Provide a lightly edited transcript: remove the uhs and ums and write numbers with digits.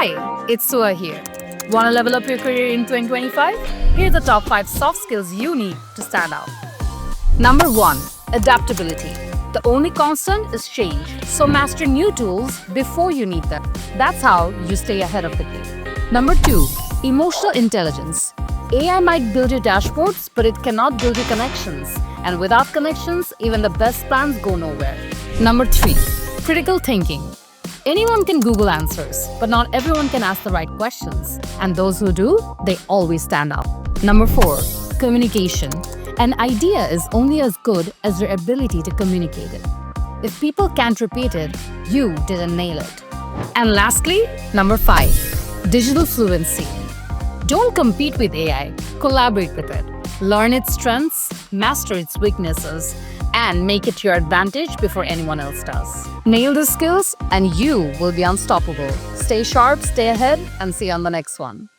Hi, it's Sua here. Want to level up your career in 2025? Here are the top 5 soft skills you need to stand out. Number 1. Adaptability. The only constant is change, so master new tools before you need them. That's how you stay ahead of the game. Number 2. Emotional intelligence. AI might build your dashboards, but it cannot build your connections. And without connections, even the best plans go nowhere. Number 3. Critical thinking. Anyone can Google answers, but not everyone can ask the right questions. And those who do, they always stand out. Number 4. Communication. An idea is only as good as your ability to communicate it. If people can't repeat it, you didn't nail it. And lastly, number 5. Digital fluency. Don't compete with AI, collaborate with it. Learn its strengths, master its weaknesses, and make it your advantage before anyone else does. Nail the skills and you will be unstoppable. Stay sharp, stay ahead, and see you on the next one.